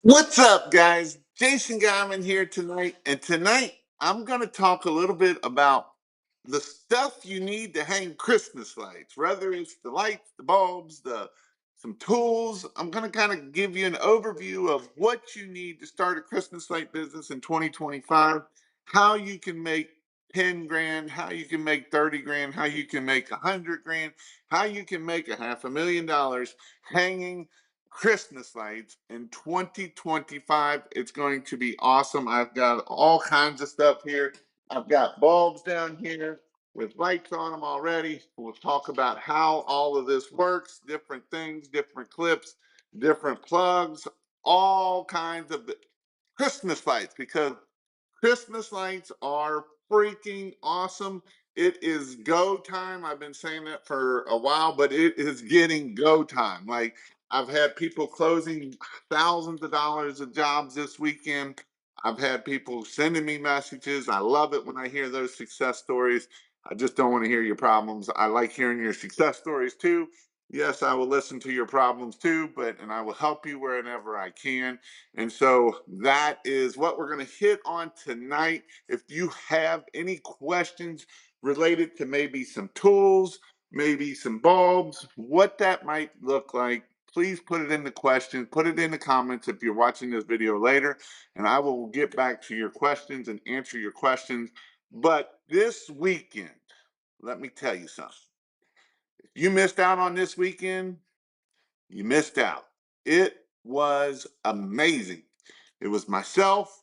What's up, guys? Jason Guyman here tonight. And tonight, I'm going to talk a little bit about the stuff you need to hang Christmas lights, whether it's the lights, the bulbs, some tools. I'm going to kind of give you an overview of what you need to start a Christmas light business in 2025, how you can make 10 grand, how you can make 30 grand, how you can make 100 grand, how you can make a $500,000 hanging Christmas lights in 2025. It's going to be awesome. I've got all kinds of stuff here. I've got bulbs down here with lights on them already. We'll talk about how all of this works, different things, different clips, different plugs, all kinds of Christmas lights, because Christmas lights are freaking awesome. It is go time. I've been saying that for a while, but it is getting go time. Like, I've had people closing thousands of dollars of jobs this weekend. I've had people sending me messages. I love it when I hear those success stories. I just don't want to hear your problems. I like hearing your success stories too. Yes, I will listen to your problems too, and I will help you wherever I can. And so that is what we're going to hit on tonight. If you have any questions related to maybe some tools, maybe some bulbs, what that might look like, please put it in the questions, put it in the comments if you're watching this video later, and I will get back to your questions and answer your questions. But this weekend, let me tell you something. If you missed out on this weekend, you missed out. It was amazing. It was myself.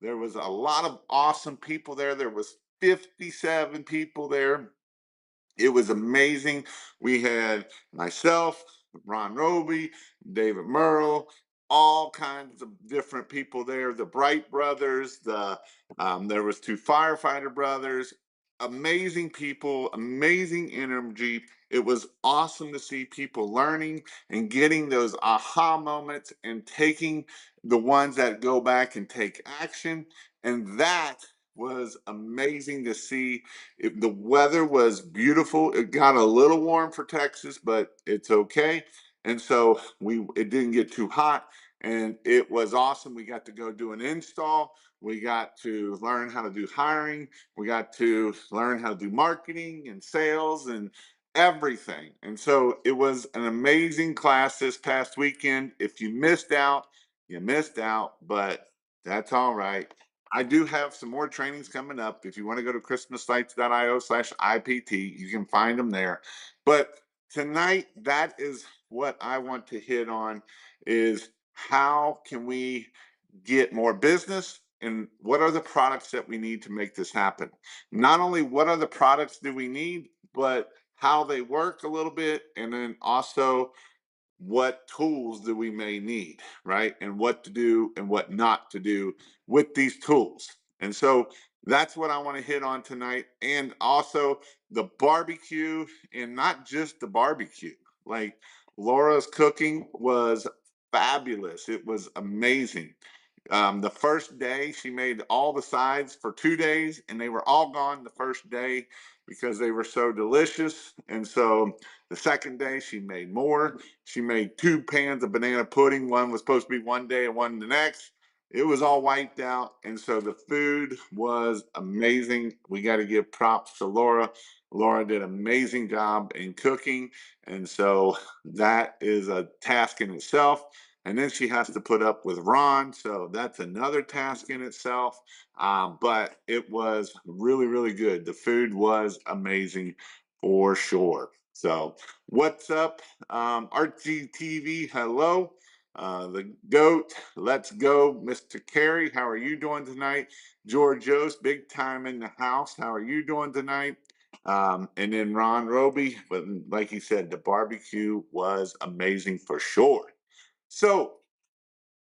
There was a lot of awesome people there. There was 57 people there. It was amazing. We had myself, Ron Roby, David Merle, all kinds of different people there. The Bright brothers, there was two firefighter brothers. Amazing people, amazing energy. It was awesome to see people learning and getting those aha moments and taking the ones that go back and take action. And that was amazing to see. The weather was beautiful. It got a little warm for Texas, but it's okay. And so it didn't get too hot, and it was awesome. We got to go do an install. We got to learn how to do hiring. We got to learn how to do marketing and sales and everything. And so it was an amazing class this past weekend. If you missed out, you missed out, but that's all right. I do have some more trainings coming up. If you want to go to christmaslights.io/IPT, you can find them there. But tonight, that is what I want to hit on, is how can we get more business, and what are the products that we need to make this happen? Not only what are the products do we need, but how they work a little bit, and then also what tools do we may need, right? And what to do and what not to do with these tools. And so that's what I want to hit on tonight. And also the barbecue, and not just the barbecue. Like, Laura's cooking was fabulous. It was amazing. The first day, she made all the sides for 2 days, and they were all gone the first day because they were so delicious. And so the second day, she made more. She made 2 pans of banana pudding. One was supposed to be one day and one the next. It was all wiped out. And so the food was amazing. We got to give props to Laura. Laura did an amazing job in cooking. And so that is a task in itself. And then she has to put up with Ron, so that's another task in itself. But it was really, really good. The food was amazing for sure. So, what's up, RGTV? Hello, the goat. Let's go, Mr. Carey. How are you doing tonight? George Jost, big time in the house. How are you doing tonight? And then Ron Roby, but like he said, the barbecue was amazing for sure. So,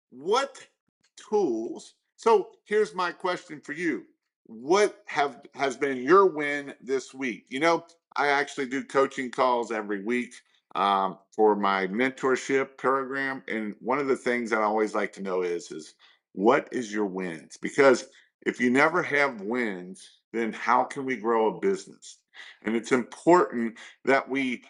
what tools? So, here's my question for you. What has been your win this week? I actually do coaching calls every week for my mentorship program, and one of the things that I always like to know is what is your wins? Because if you never have wins, then how can we grow a business? And it's important that we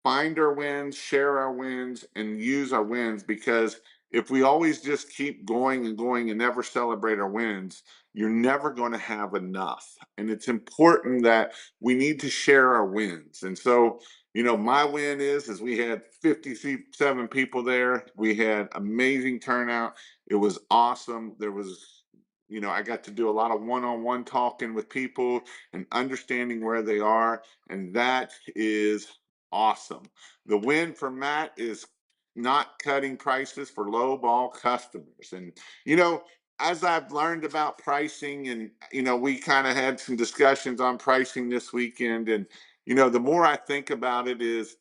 find our wins, share our wins, and use our wins, because if we always just keep going and going and never celebrate our wins, you're never going to have enough. And it's important that we need to share our wins. And so, my win is we had 57 people there. We had amazing turnout. It was awesome. There was, I got to do a lot of one-on-one talking with people and understanding where they are, and that is awesome. The win for Matt is not cutting prices for low ball customers. And, you know, as I've learned about pricing, and, we kind of had some discussions on pricing this weekend. And, the more I think about it, is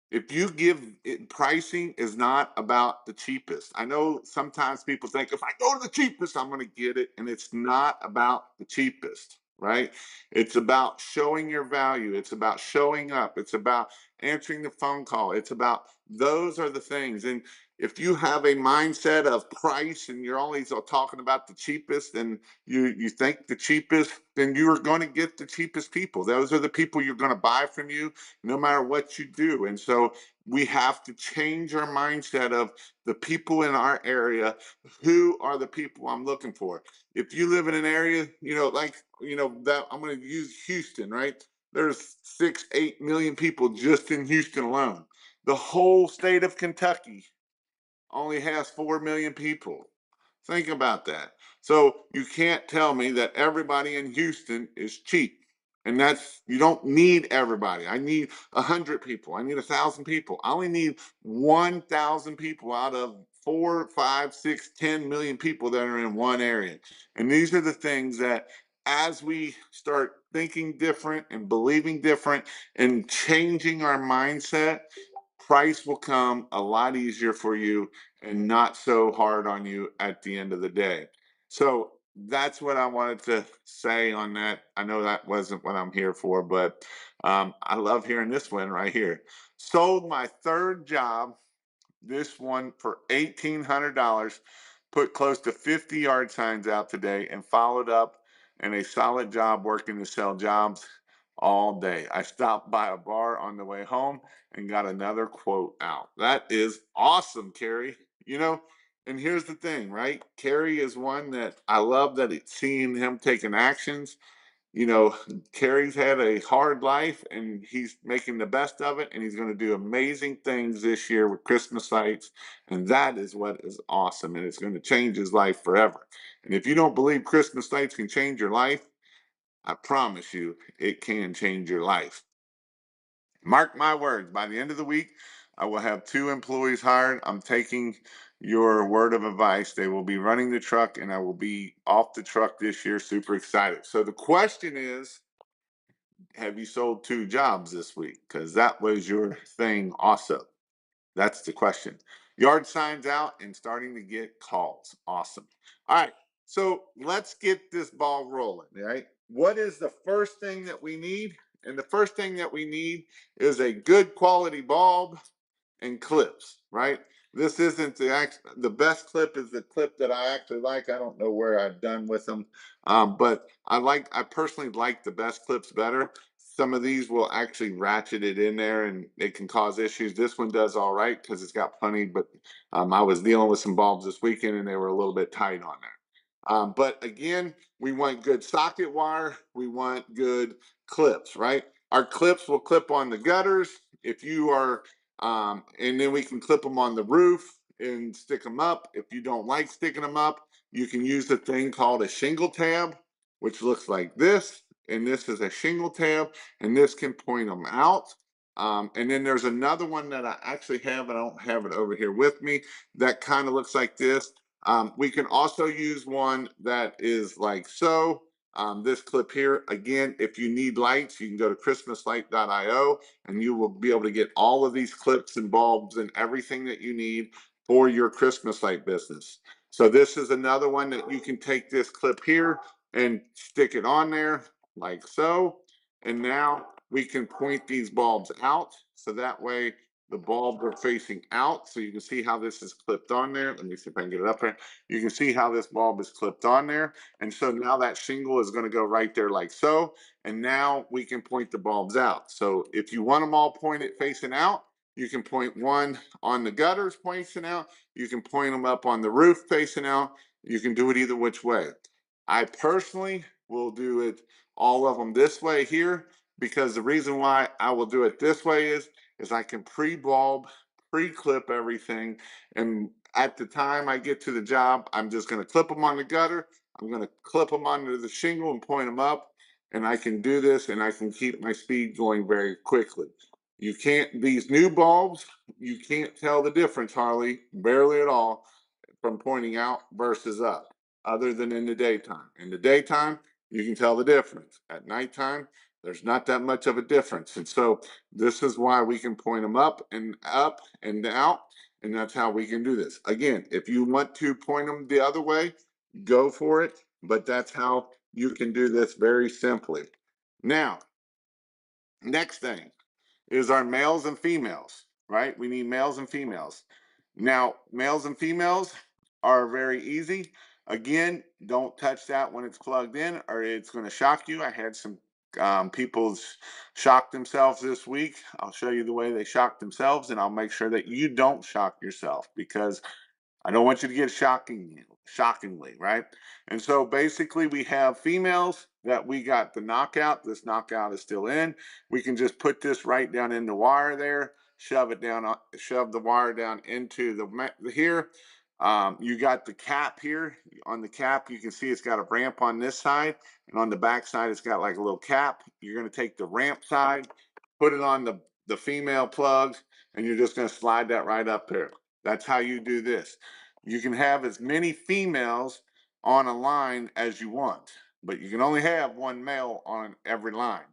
if you give it, pricing is not about the cheapest. I know sometimes people think if I go to the cheapest, I'm going to get it. And it's not about the cheapest, right? It's about showing your value. It's about showing up. It's about answering the phone call. It's about those are the things. And if you have a mindset of price and you're always talking about the cheapest, and you think the cheapest, then you're going to get the cheapest people. Those are the people you're going to buy from you no matter what you do. And so we have to change our mindset of the people in our area. Who are the people I'm looking for? If you live in an area, that I'm going to use Houston, right? There's 8 million people just in Houston alone. The whole state of Kentucky only has 4 million people. Think about that. So you can't tell me that everybody in Houston is cheap. And you don't need everybody. I need 100 people. I need 1,000 people. I only need 1,000 people out of 4, 5, 6, 10 million people that are in one area. And these are the things that, as we start thinking different and believing different and changing our mindset, price will come a lot easier for you and not so hard on you at the end of the day. So that's what I wanted to say on that. I know that wasn't what I'm here for, but I love hearing this one right here. Sold my third job, this one for $1,800, put close to 50 yard signs out today, and followed up in a solid job working to sell jobs all day. I stopped by a bar on the way home and got another quote out. That is awesome, Carrie. And here's the thing, right? Carrie is one that I love, that it's seeing him taking actions. you know, Terry's had a hard life and he's making the best of it, and he's going to do amazing things this year with Christmas lights. And that is what is awesome. And it's going to change his life forever. And if you don't believe Christmas lights can change your life, I promise you it can change your life. Mark my words, by the end of the week, I will have 2 employees hired. I'm taking your word of advice. They will be running the truck and I will be off the truck this year. Super excited. So the question is, have you sold 2 jobs this week? Because that was your thing also. That's the question. Yard signs out and starting to get calls. Awesome. All right. So let's get this ball rolling. Right. What is the first thing that we need? And the first thing that we need is a good quality bulb and clips, right? This isn't the best clip is the clip that I actually like. I don't know where I've done with them, but I personally like the best clips better. Some of these will actually ratchet it in there and it can cause issues. This one does all right because it's got plenty, but I was dealing with some bulbs this weekend and they were a little bit tight on there. But again, we want good socket wire. We want good clips, right? Our clips will clip on the gutters. If you are and then we can clip them on the roof and stick them up. If you don't like sticking them up, you can use a thing called a shingle tab, which looks like this. And this is a shingle tab, and this can point them out. And then there's another one that I actually have, and I don't have it over here with me, that kind of looks like this. We can also use one that is like so. This clip here, again, if you need lights, you can go to christmaslight.io and you will be able to get all of these clips and bulbs and everything that you need for your Christmas light business. So this is another one that you can take this clip here and stick it on there like so. And now we can point these bulbs out. So that way the bulbs are facing out. So you can see how this is clipped on there. Let me see if I can get it up here. You can see how this bulb is clipped on there. And so now that shingle is going to go right there like so. And now we can point the bulbs out. So if you want them all pointed facing out, you can point one on the gutters facing out. You can point them up on the roof facing out. You can do it either which way. I personally will do it all of them this way here, because the reason why I will do it this way is I can pre-bulb, pre-clip everything, and at the time I get to the job, I'm just going to clip them on the gutter. I'm going to clip them onto the shingle and point them up, and I can do this, and I can keep my speed going very quickly. You can't, these new bulbs, you can't tell the difference, Harley, barely at all, from pointing out versus up, other than in the daytime. In the daytime, you can tell the difference. At nighttime, there's not that much of a difference. And so this is why we can point them up and out, and that's how we can do this. Again, if you want to point them the other way, go for it, but that's how you can do this very simply. Now, next thing is our males and females, right? We need males and females. Now, males and females are very easy. Again, don't touch that when it's plugged in or it's going to shock you. I had some people shock themselves this week. I'll show you the way they shock themselves, and I'll make sure that you don't shock yourself, because I don't want you to get shockingly, right? And so basically we have females that we got the knockout. This knockout is still in. We can just put this right down in the wire there, shove it down, shove the wire down into the here. You got the cap here. On the cap, you can see it's got a ramp on this side, and on the back side, it's got like a little cap. You're going to take the ramp side, put it on the female plugs, and you're just going to slide that right up there. That's how you do this. You can have as many females on a line as you want, but you can only have one male on every line.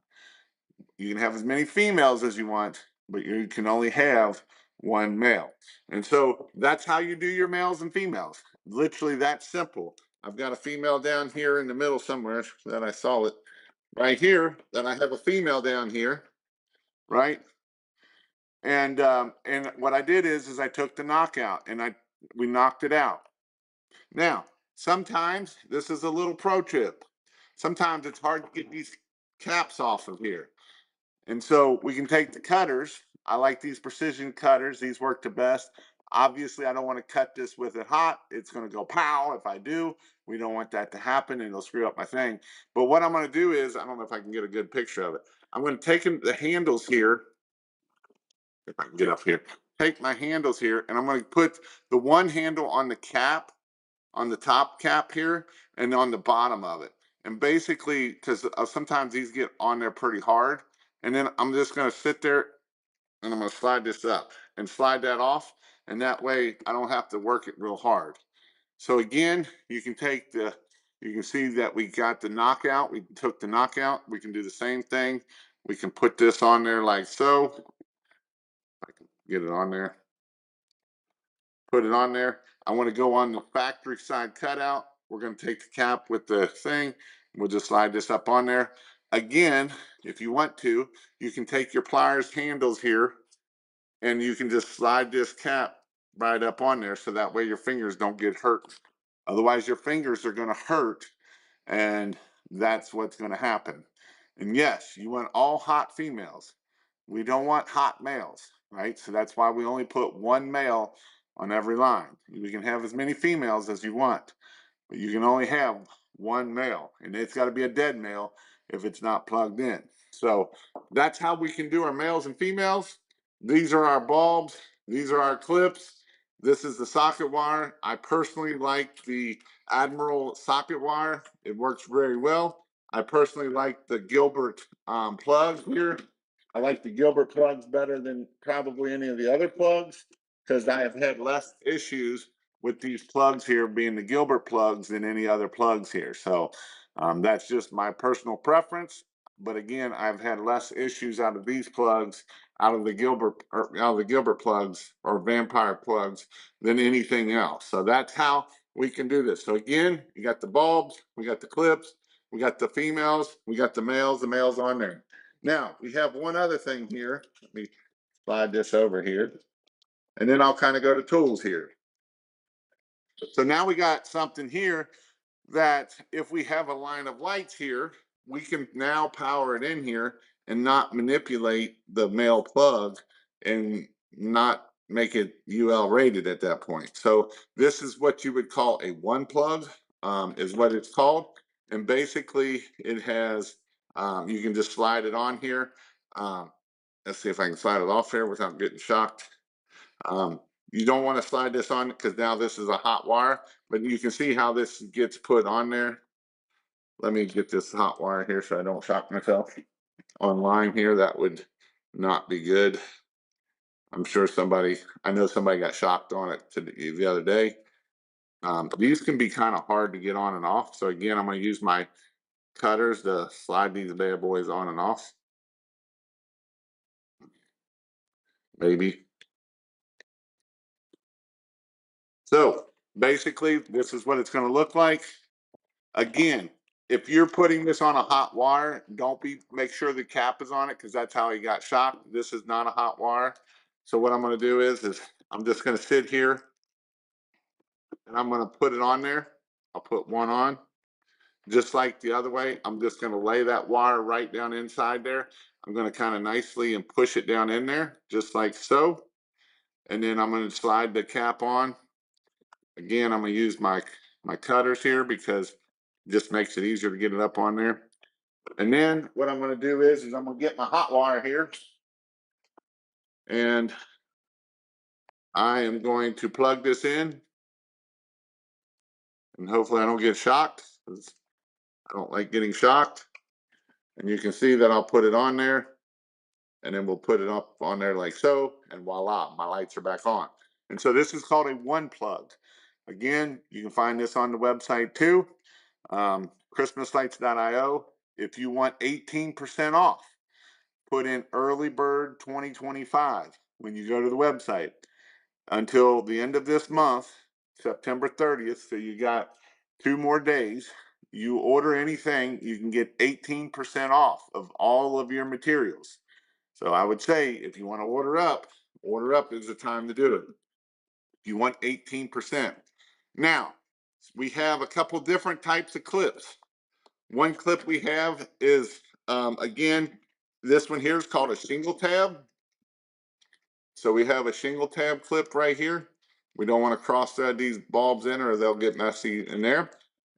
You can have as many females as you want, but you can only have one male. And so that's how you do your males and females. Literally that simple. I've got a female down here in the middle somewhere that I saw it right here. Then I have a female down here, right? And what I did is I took the knockout and we knocked it out. Now, sometimes this is a little pro tip. Sometimes it's hard to get these caps off of here. And so we can take the cutters. I like these precision cutters. These work the best. Obviously, I don't want to cut this with it hot. It's going to go pow if I do. We don't want that to happen, and it'll screw up my thing. But what I'm going to do is, I don't know if I can get a good picture of it. I'm going to take the handles here, if I can get up here. Take my handles here, and I'm going to put the one handle on the cap, on the top cap here, and on the bottom of it. And basically, because sometimes these get on there pretty hard, and then I'm just going to sit there and I'm going to slide this up and slide that off, and that way I don't have to work it real hard. So again, you can see that we got the knockout. We took the knockout. We can do the same thing. We can put this on there like so. I can get it on there. Put it on there. I want to go on the factory side cutout. We're going to take the cap with the thing. We'll just slide this up on there. Again, if you want to, you can take your pliers handles here and you can just slide this cap right up on there, so that way your fingers don't get hurt. Otherwise, your fingers are going to hurt, and that's what's going to happen. And yes, you want all hot females. We don't want hot males, right? So that's why we only put one male on every line. We can have as many females as you want, but you can only have one male, and it's got to be a dead male if it's not plugged in. So that's how we can do our males and females. These are our bulbs. These are our clips. This is the socket wire. I personally like the Admiral socket wire. It works very well. I personally like the Gilbert plug here. I like the Gilbert plugs better than probably any of the other plugs, because I have had less issues with these plugs here being the Gilbert plugs than any other plugs here. So that's just my personal preference. But again, I've had less issues out of these plugs, out of the Gilbert plugs or vampire plugs, than anything else. So that's how we can do this. So again, you got the bulbs, we got the clips, we got the females, we got the males on there. Now we have one other thing here. Let me slide this over here, and then I'll kind of go to tools here. So now we got something here that if we have a line of lights here, we can now power it in here and not manipulate the male plug and not make it UL rated at that point. So this is what you would call a one plug, is what it's called. And basically it has, you can just slide it on here. Um, let's see if I can slide it off here without getting shocked. Um, you don't want to slide this on because now this is a hot wire, but you can see how this gets put on there. Let me get this hot wire here so I don't shock myself online here. That would not be good. I'm sure I know somebody got shocked on it the other day. These can be kind of hard to get on and off. So again, I'm going to use my cutters to slide these bad boys on and off. Maybe. So basically, this is what it's going to look like. Again, if you're putting this on a hot wire, make sure the cap is on it because that's how he got shocked. This is not a hot wire. So what I'm going to do is I'm just going to sit here and I'm going to put it on there. I'll put one on. Just like the other way, I'm just going to lay that wire right down inside there. I'm going to kind of nicely and push it down in there, just like so. And then I'm going to slide the cap on. Again, I'm going to use my cutters here because it just makes it easier to get it up on there. And then what I'm going to do is I'm going to get my hot wire here. And I am going to plug this in. And hopefully I don't get shocked, because I don't like getting shocked. And you can see that I'll put it on there. And then we'll put it up on there like so, and voila, my lights are back on. And so this is called a one plug. Again, you can find this on the website too, christmaslights.io. If you want 18% off, put in early bird 2025 when you go to the website until the end of this month, September 30th. So you got 2 more days. You order anything, you can get 18% off of all of your materials. So I would say if you want to order up is the time to do it. If you want 18%. Now, we have a couple different types of clips. One clip we have is, again, this one here is called a shingle tab. So we have a shingle tab clip right here. We don't want to cross thread these bulbs in or they'll get messy in there.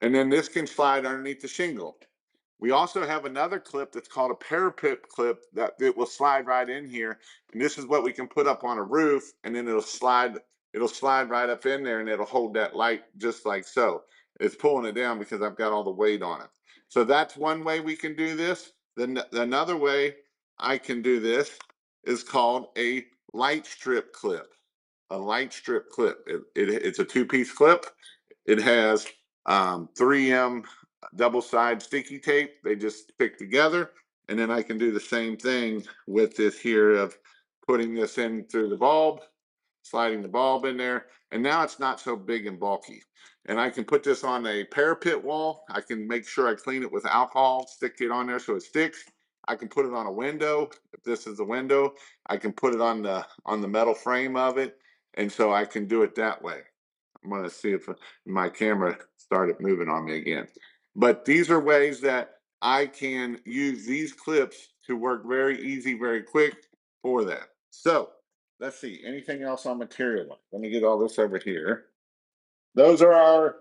And then this can slide underneath the shingle. We also have another clip that's called a parapet clip that it will slide right in here. And this is what we can put up on a roof, and then it'll slide right up in there and it'll hold that light just like so. It's pulling it down because I've got all the weight on it. So that's one way we can do this. Then another way I can do this is called a light strip clip. A light strip clip. It's a 2-piece clip. It has 3M double side sticky tape. They just stick together. And then I can do the same thing with this here of putting this in through the bulb, sliding the bulb in there. And now it's not so big and bulky. And I can put this on a parapet wall. I can make sure I clean it with alcohol, stick it on there so it sticks. I can put it on a window. If this is the window, I can put it on the metal frame of it. And so I can do it that way. I'm going to see if my camera started moving on me again. But these are ways that I can use these clips to work very easy, very quick for that. So let's see, anything else on material? Let me get all this over here. Those are our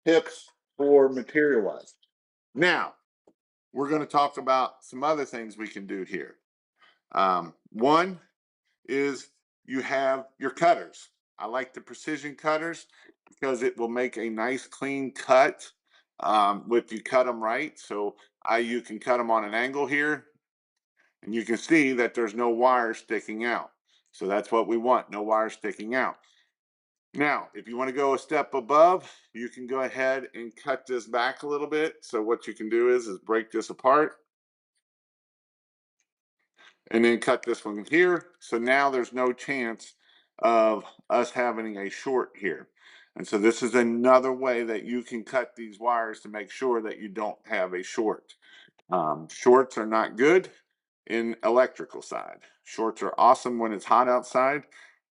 tips for materialize. Now, we're going to talk about some other things we can do here. One is you have your cutters. I like the precision cutters because it will make a nice clean cut if you cut them right. So you can cut them on an angle here, and you can see that there's no wire sticking out. So that's what we want, no wire sticking out. Now, if you want to go a step above, you can go ahead and cut this back a little bit. So what you can do is break this apart and then cut this one here. So now there's no chance of us having a short here. And so this is another way that you can cut these wires to make sure that you don't have a short. Shorts are not good in electrical side. Shorts are awesome when it's hot outside,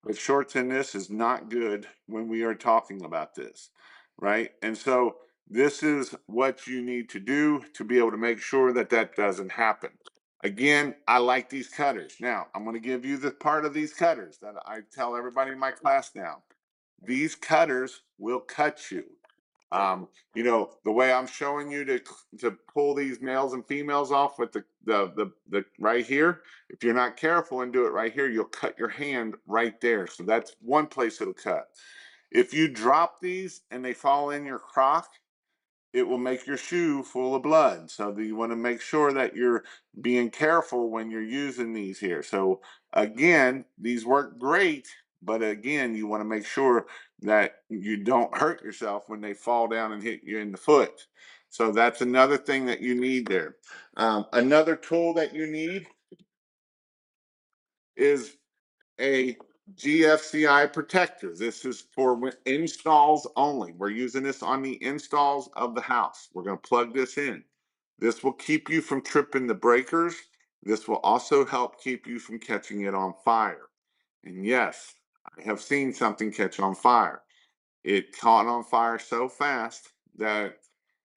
but shorts in this is not good when we are talking about this, right? And so this is what you need to do to be able to make sure that that doesn't happen. Again, I like these cutters. Now, I'm going to give you the part of these cutters that I tell everybody in my class now. These cutters will cut you. You know, the way I'm showing you to pull these males and females off with the right here, if you're not careful and do it right here, you'll cut your hand right there. So that's one place it'll cut. If you drop these and they fall in your crock, it will make your shoe full of blood. So you want to make sure that you're being careful when you're using these here. So again, these work great, but again, you want to make sure that you don't hurt yourself when they fall down and hit you in the foot. So that's another thing that you need there. Another tool that you need is a GFCI protector. This is for installs only. We're using this on the installs of the house. We're going to plug this in. This will keep you from tripping the breakers. This will also help keep you from catching it on fire. And yes, I have seen something catch on fire. It caught on fire so fast that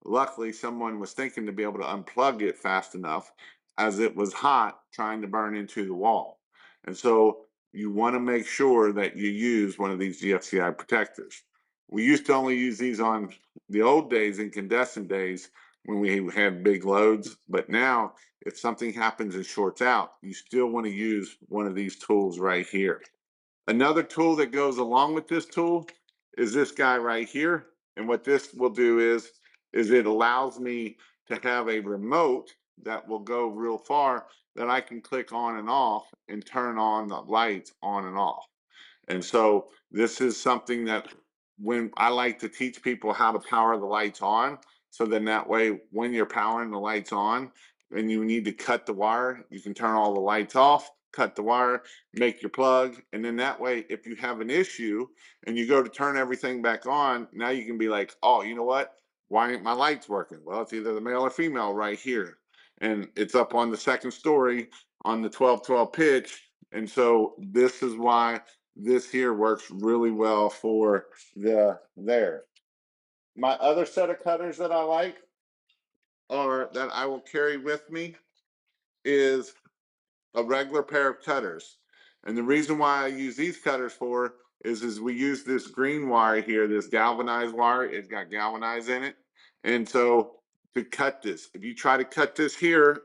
luckily someone was thinking to be able to unplug it fast enough as it was hot trying to burn into the wall. And so you want to make sure that you use one of these GFCI protectors. We used to only use these on the old days, incandescent days, when we had big loads. But now, if something happens and shorts out, you still want to use one of these tools right here. Another tool that goes along with this tool is this guy right here. And what this will do is it allows me to have a remote that will go real far that I can click on and off and turn on the lights on and off. And so this is something that when I like to teach people how to power the lights on, so then that way when you're powering the lights on and you need to cut the wire, you can turn all the lights off, cut the wire, make your plug, and then that way if you have an issue and you go to turn everything back on, now you can be like, oh, you know what? Why ain't my lights working? Well, it's either the male or female right here. And it's up on the second story on the 12-12 pitch. And so this is why this here works really well for there. My other set of cutters that I like or that I will carry with me is a regular pair of cutters. And the reason why I use these cutters for is we use this green wire here, this galvanized wire. It's got galvanized in it. And so to cut this, if you try to cut this here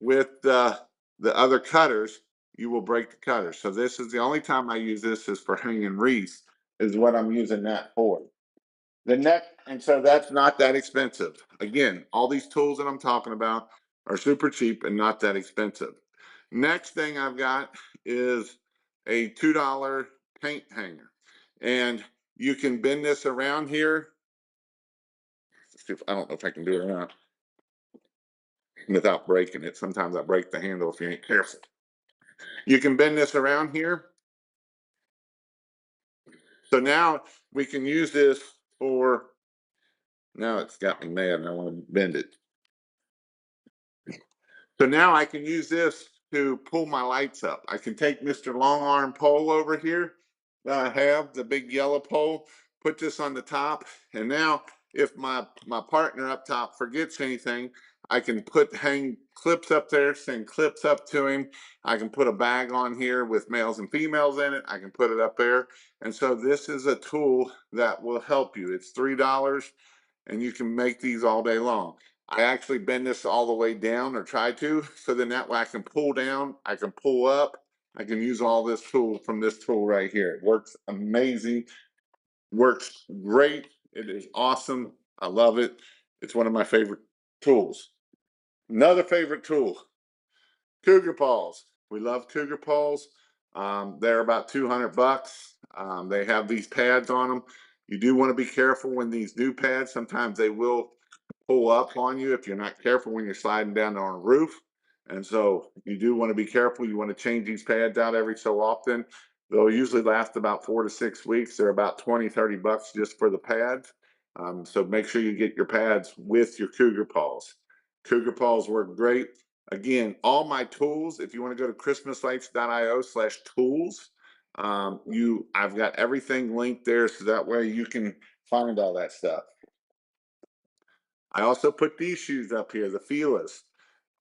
with the other cutters, you will break the cutter. So this is the only time I use this is for hanging wreaths is what I'm using that for. The next, and so that's not that expensive. Again, all these tools that I'm talking about are super cheap and not that expensive. Next thing I've got is a $2 paint hanger. And you can bend this around here. I don't know if I can do it or not without breaking it. Sometimes I break the handle if you ain't careful. You can bend this around here. So now we can use this for, now it's got me mad and I want to bend it. So now I can use this to pull my lights up. I can take Mr. Long Arm pole over here that I have, the big yellow pole, put this on the top. And now if my partner up top forgets anything, I can hang clips up there, send clips up to him. I can put a bag on here with males and females in it. I can put it up there. And so this is a tool that will help you. It's $3 and you can make these all day long. I actually bend this all the way down or try to, so then that way I can pull down, I can pull up, I can use all this tool from this tool right here. It works amazing, works great. It is awesome. I love it. It's one of my favorite tools. Another favorite tool, cougar paws. We love cougar paws. They're about 200 bucks. They have these pads on them. You do want to be careful when these new pads, sometimes they will pull up on you if you're not careful when you're sliding down on a roof. And so you do want to be careful. You want to change these pads out every so often. They'll usually last about 4 to 6 weeks. They're about 20, 30 bucks just for the pads. So make sure you get your pads with your cougar paws. Cougar paws work great. Again, all my tools, if you want to go to christmaslights.io/tools, I've got everything linked there so that way you can find all that stuff. I also put these shoes up here, the Fila's.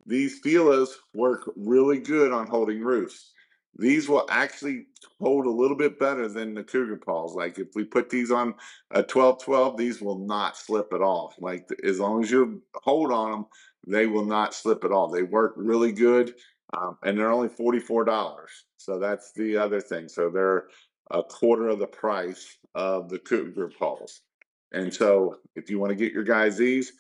these feelers work really good on holding roofs. These will actually hold a little bit better than the cougar paws. Like if we put these on a 12-12, these will not slip at all. Like as long as you hold on them, they will not slip at all. They work really good, and they're only $44. So that's the other thing. So they're a quarter of the price of the cougar paws. And so if you want to get your guys these,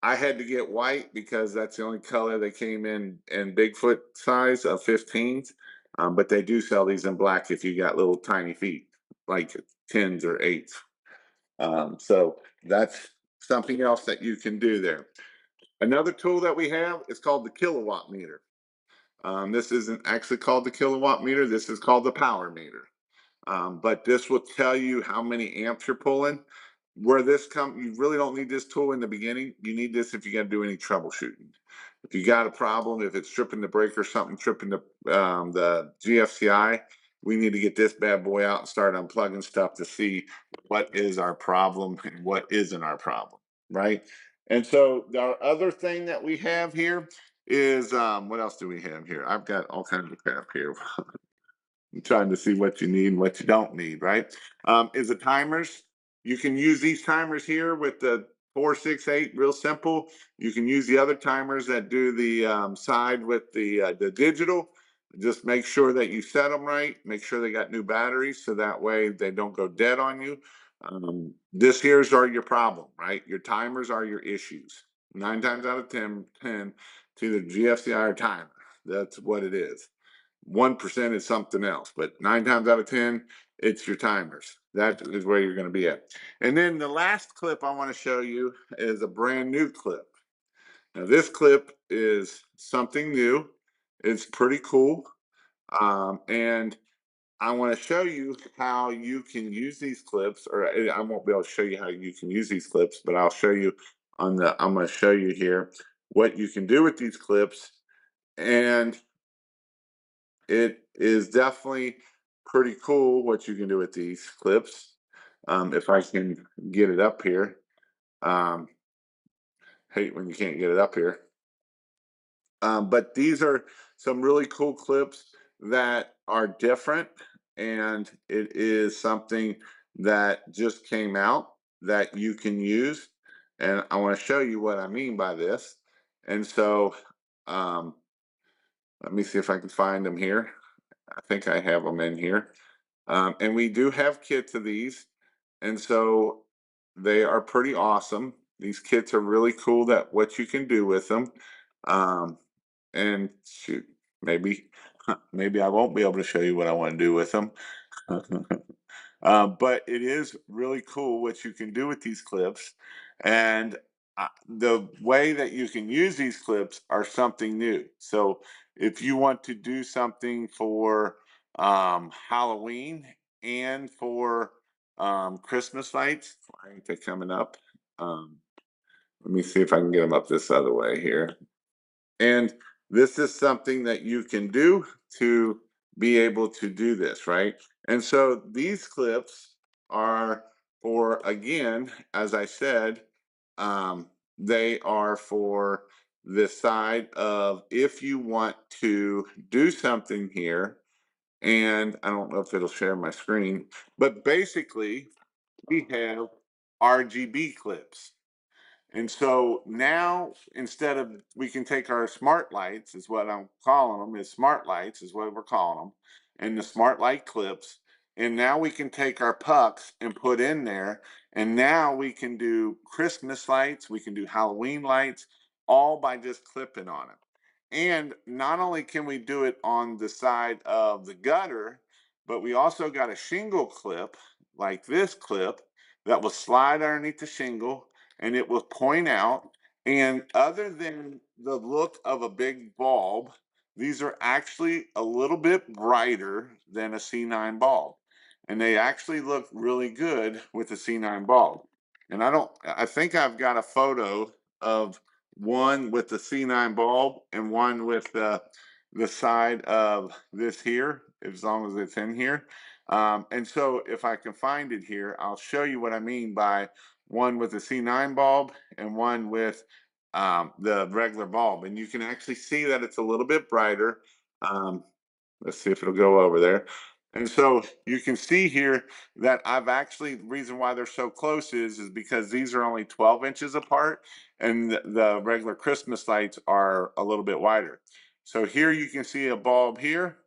I had to get white because that's the only color they came in Bigfoot size of 15s. But they do sell these in black if you got little tiny feet, like 10s or 8s. So that's something else that you can do there. Another tool that we have is called the kilowatt meter. This isn't actually called the kilowatt meter. This is called the power meter. But this will tell you how many amps you're pulling. Where this comes, you really don't need this tool in the beginning. You need this if you're gonna do any troubleshooting. If you got a problem, if it's tripping the brake or something, tripping the GFCI, we need to get this bad boy out and start unplugging stuff to see what is our problem and what isn't our problem, right? And so our other thing that we have here is what else do we have here? I've got all kinds of crap here. Trying to see what you need and what you don't need, right? Is the timers. You can use these timers here with the 468, real simple. You can use the other timers that do the side with the digital. Just make sure that you set them right. Make sure they got new batteries so that way they don't go dead on you. This here's are your problem, right? Your timers are your issues. 9 times out of 10, it's either GFCI or timer. That's what it is. 1% is something else, but 9 times out of 10, it's your timers. That is where you're going to be at. And then the last clip I want to show you is a brand new clip. Now, this clip is something new. It's pretty cool. And I want to show you how you can use these clips, or I won't be able to show you how you can use these clips, but I'll show you I'm going to show you here what you can do with these clips. And it is definitely pretty cool what you can do with these clips. If I can get it up here. Um, hate when you can't get it up here. But these are some really cool clips that are different, and it is something that just came out that you can use. And I want to show you what I mean by this. And so um, let me see if I can find them here. I think I have them in here. And we do have kits of these. And so they are pretty awesome. These kits are really cool that what you can do with them. Um, and shoot, maybe maybe I won't be able to show you what I want to do with them. But it is really cool what you can do with these clips. And the way that you can use these clips are something new. So if you want to do something for Halloween and for Christmas lights, I think they're coming up. Um, let me see if I can get them up this other way here. And this is something that you can do to be able to do this, right? And so these clips are for, again, as I said, they are for the side of if you want to do something here, and I don't know if it'll share my screen, but basically we have RGB clips. And so now instead of we can take our smart lights, is what I'm calling them, is smart lights is what we're calling them, and the smart light clips. And now we can take our pucks and put in there. And now we can do Christmas lights, we can do Halloween lights, all by just clipping on it. And not only can we do it on the side of the gutter, but we also got a shingle clip like this clip that will slide underneath the shingle and it will point out. And other than the look of a big bulb, these are actually a little bit brighter than a C9 bulb. And they actually look really good with a C9 bulb. And I think I've got a photo of one with the C9 bulb and one with the side of this here, as long as it's in here. And so if I can find it here, I'll show you what I mean by one with a C9 bulb and one with the regular bulb, and you can actually see that it's a little bit brighter. Um, let's see if it'll go over there. And so you can see here that I've actually, the reason why they're so close is because these are only 12 inches apart, and the regular Christmas lights are a little bit wider. So here you can see a bulb here,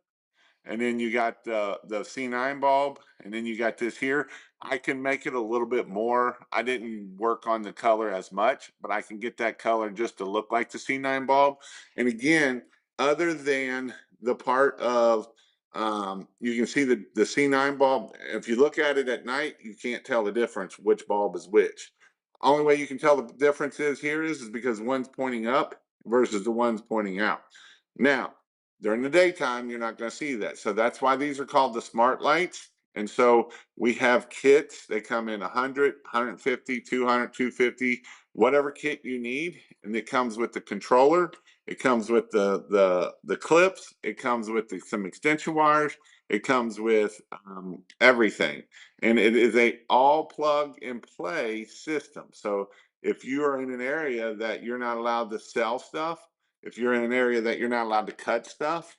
and then you got the C9 bulb, and then you got this here. I can make it a little bit more. I didn't work on the color as much, but I can get that color just to look like the C9 bulb. And again, other than the part of, you can see the C9 bulb. If you look at it at night, you can't tell the difference which bulb is which. Only way you can tell the difference is because one's pointing up versus the one's pointing out. Now, during the daytime, you're not going to see that. So that's why these are called the smart lights. And so we have kits. They come in 100, 150, 200, 250, whatever kit you need. And it comes with the controller. It comes with the clips. It comes with some extension wires. It comes with everything. And it is a all plug and play system. So if you are in an area that you're not allowed to sell stuff, if you're in an area that you're not allowed to cut stuff,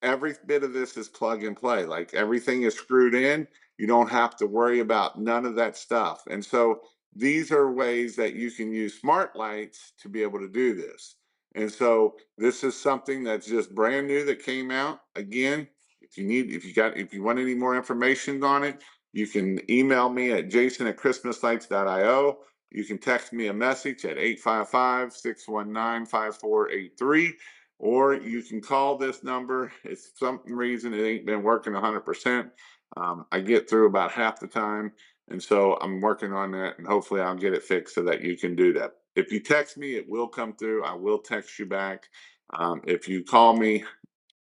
every bit of this is plug and play. Like everything is screwed in. You don't have to worry about none of that stuff. And so these are ways that you can use smart lights to be able to do this. And so this is something that's just brand new that came out. Again, if you want any more information on it, you can email me at jason@christmaslights.io. You can text me a message at 855-619-5483, or you can call this number. It's some reason it ain't been working 100%. I get through about half the time, and so I'm working on that, and hopefully I'll get it fixed so that you can do that. If you text me, it will come through. I will text you back. If you call me,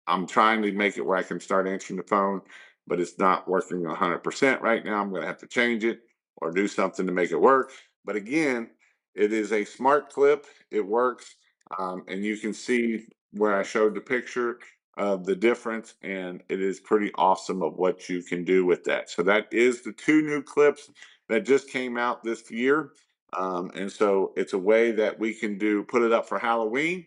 I'm trying to make it where I can start answering the phone, but it's not working 100% right now. I'm going to have to change it or do something to make it work. But again, it is a smart clip. It works. And you can see where I showed the picture of the difference, and it is pretty awesome of what you can do with that. So that is the two new clips that just came out this year. And so it's a way that we can put it up for Halloween,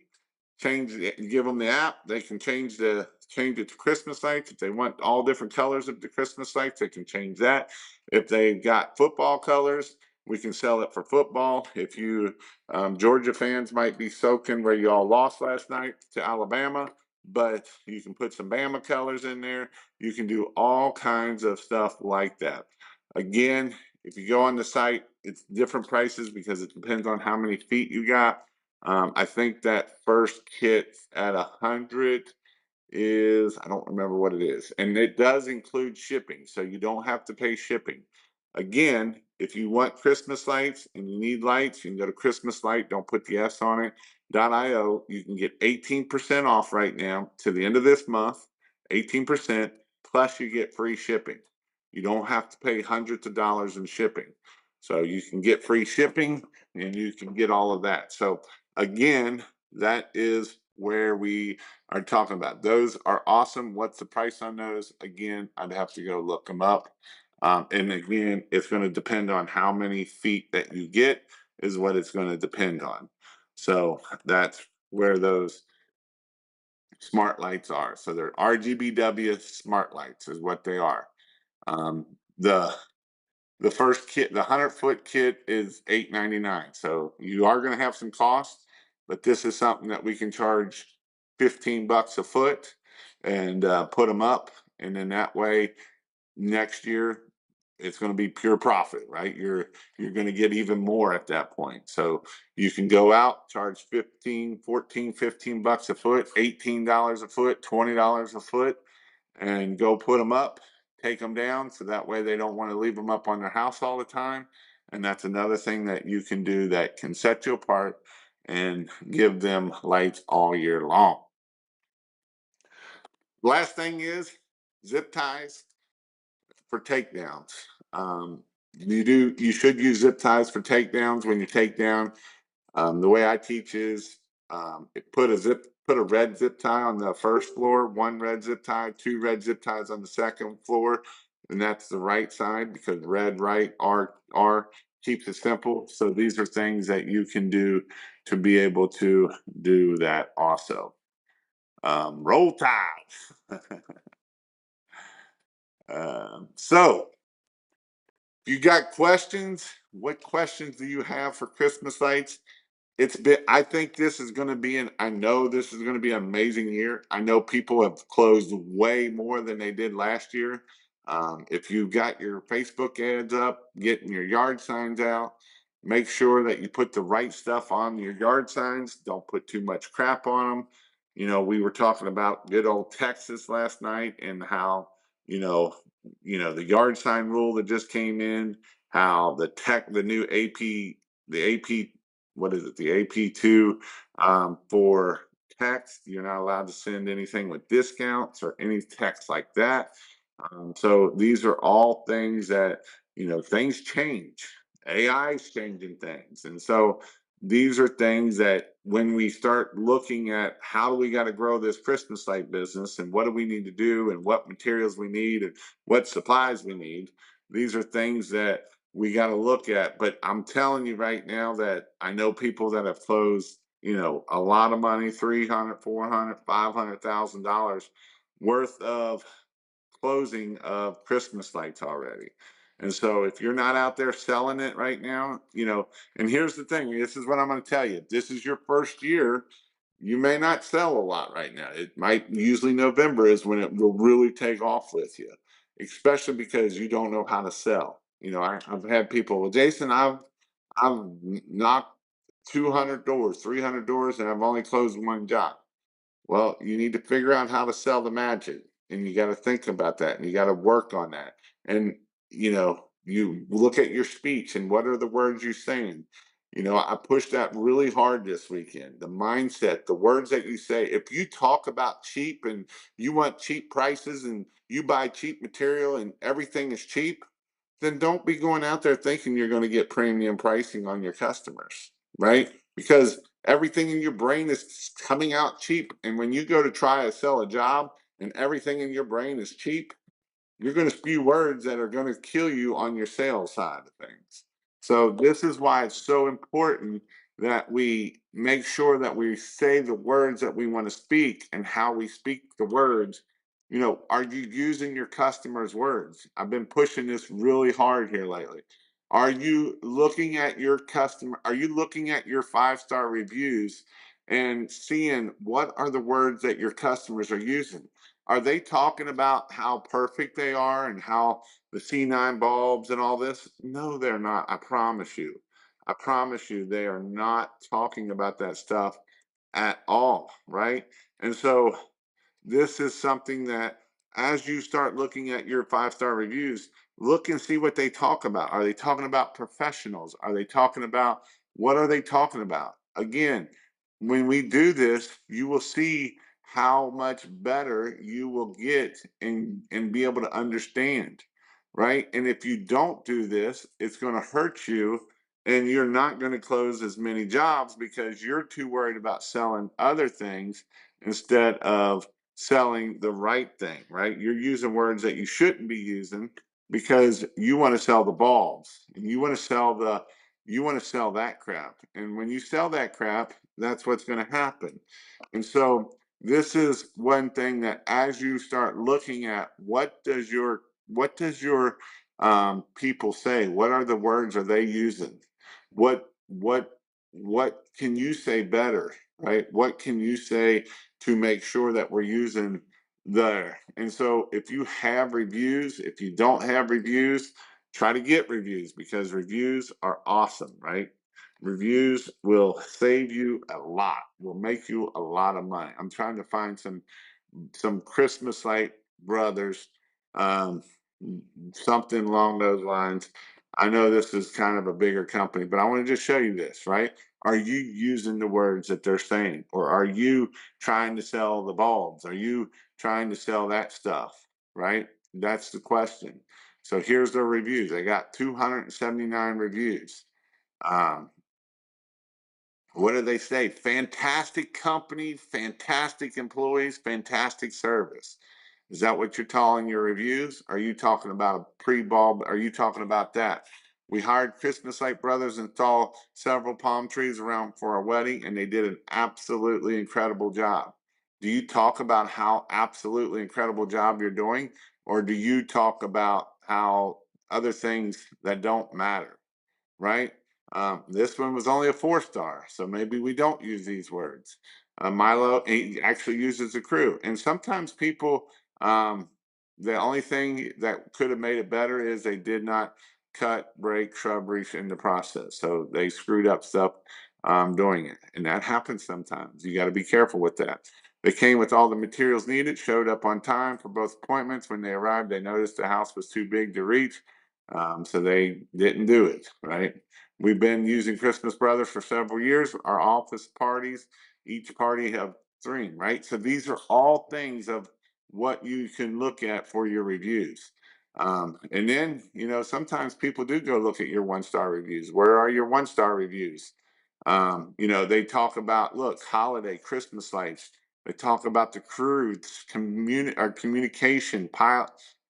give them the app. They can change it to Christmas lights. If they want all different colors of the Christmas lights, they can change that. If they've got football colors, we can sell it for football. If you Georgia fans might be soaking where you all lost last night to Alabama, but you can put some Bama colors in there. You can do all kinds of stuff like that. Again, if you go on the site, it's different prices because it depends on how many feet you got. I think that first kit at 100 is, I don't remember what it is, and it does include shipping, so you don't have to pay shipping. Again, if you want Christmas lights and you need lights, you can go to Christmas Light, don't put the S on it, .io. You can get 18% off right now to the end of this month, 18%, plus you get free shipping. You don't have to pay hundreds of dollars in shipping. So you can get free shipping and you can get all of that. So again, that is where we are talking about. Those are awesome. What's the price on those? Again, I'd have to go look them up. And again, it's going to depend on how many feet that you get, is what it's going to depend on. So that's where those smart lights are. So they're RGBW smart lights is what they are. Um, the the first kit, the 100-foot kit, is $8.99. So you are going to have some costs, but this is something that we can charge $15 a foot and put them up, and then that way next year it's going to be pure profit, right? You're going to get even more at that point. So you can go out, charge 15, 14, $15 a foot, $18 a foot, $20 a foot, and go put them up, take them down, so that way they don't want to leave them up on their house all the time. And that's another thing that you can do that can set you apart and give them lights all year long. Last thing is zip ties for takedowns. You should use zip ties for takedowns when you take down. The way I teach is put a red zip tie on the first floor, one red zip tie, two red zip ties on the second floor, and that's the right side because red, right, R, keeps it simple. So these are things that you can do to be able to do that also. Roll Tide. So you got questions? What questions do you have for Christmas lights? It's been, I think this is going to be I know this is going to be an amazing year. I know people have closed way more than they did last year. If you got your Facebook ads up, getting your yard signs out, make sure that you put the right stuff on your yard signs. Don't put too much crap on them. We were talking about good old Texas last night and how, you know, the yard sign rule that just came in, how the new the AP, what is it, the AP2, for text. You're not allowed to send anything with discounts or any text like that. So these are all things that, things change. AI is changing things. And so these are things that when we start looking at how do we got to grow this Christmas light business and what do we need to do and what materials we need and what supplies we need, these are things that we got to look at. But I'm telling you right now that I know people that have closed, a lot of money, 300, 400, $500,000 worth of closing of Christmas lights already. And so if you're not out there selling it right now, and here's the thing, this is what I'm going to tell you. This is your first year. You may not sell a lot right now. It might, usually November is when it will really take off with you, especially because you don't know how to sell. I've had people, well, Jason, I've knocked 200 doors, 300 doors, and I've only closed one job. Well, you need to figure out how to sell the magic, and you got to think about that, and you got to work on that. And you look at your speech and what are the words you're saying. I pushed that really hard this weekend. The mindset, the words that you say. If you talk about cheap and you want cheap prices and you buy cheap material and everything is cheap, then don't be going out there thinking you're going to get premium pricing on your customers, right? Because everything in your brain is coming out cheap. And when you go to try to sell a job and everything in your brain is cheap, you're going to spew words that are going to kill you on your sales side of things. So this is why it's so important that we make sure that we say the words that we want to speak and how we speak the words. Are you using your customers' words? I've been pushing this really hard here lately. Are you looking at your customer? Are you looking at your 5-star reviews and seeing what are the words that your customers are using? Are they talking about how perfect they are and how the C9 bulbs and all this? No, they're not. I promise you. I promise you, they are not talking about that stuff at all, right? And so this is something that as you start looking at your 5-star reviews, look and see what they talk about. Are they talking about professionals? Are they talking about what are they talking about? Again, when we do this, you will see how much better you will get and be able to understand, right? And if you don't do this, it's going to hurt you and you're not going to close as many jobs because you're too worried about selling other things instead of selling the right thing, right? You're using words that you shouldn't be using because you want to sell the bulbs and you want to sell that crap. And when you sell that crap, that's what's going to happen. And so this is one thing that as you start looking at what does your people say? What are the words are they using? What can you say better, right? What can you say to make sure that we're using there? And so if you have reviews, if you don't have reviews, try to get reviews because reviews are awesome, right? Reviews will save you a lot, will make you a lot of money. I'm trying to find some Christmas light brothers, um, something along those lines. I know this is kind of a bigger company, but I want to just show you this, right? Are you using the words that they're saying? Or are you trying to sell the bulbs? Are you trying to sell that stuff, right? That's the question. So here's their reviews. They got 279 reviews. Um, what do they say? Fantastic company, fantastic employees, fantastic service. Is that what you're calling your reviews? Are you talking about a pre-bulb? Are you talking about that? We hired Christmas Light Brothers to install several palm trees around for our wedding, and they did an absolutely incredible job. Do you talk about how absolutely incredible job you're doing, or do you talk about how other things that don't matter? Right? This one was only a 4 star, so maybe we don't use these words. Milo he actually uses a crew, and sometimes people, the only thing that could have made it better is they did not cut, break shrubbery in the process, so they screwed up stuff doing it, and that happens sometimes. You got to be careful with that. They came with all the materials needed, showed up on time for both appointments. When they arrived, they noticed the house was too big to reach, so they didn't do it, right? We've been using Christmas Brothers for several years. Our office parties, each party have three, right? So these are all things of what you can look at for your reviews. And then, sometimes people do go look at your 1 star reviews. Where are your 1 star reviews? They talk about, look, holiday, Christmas lights. They talk about the crews, communication,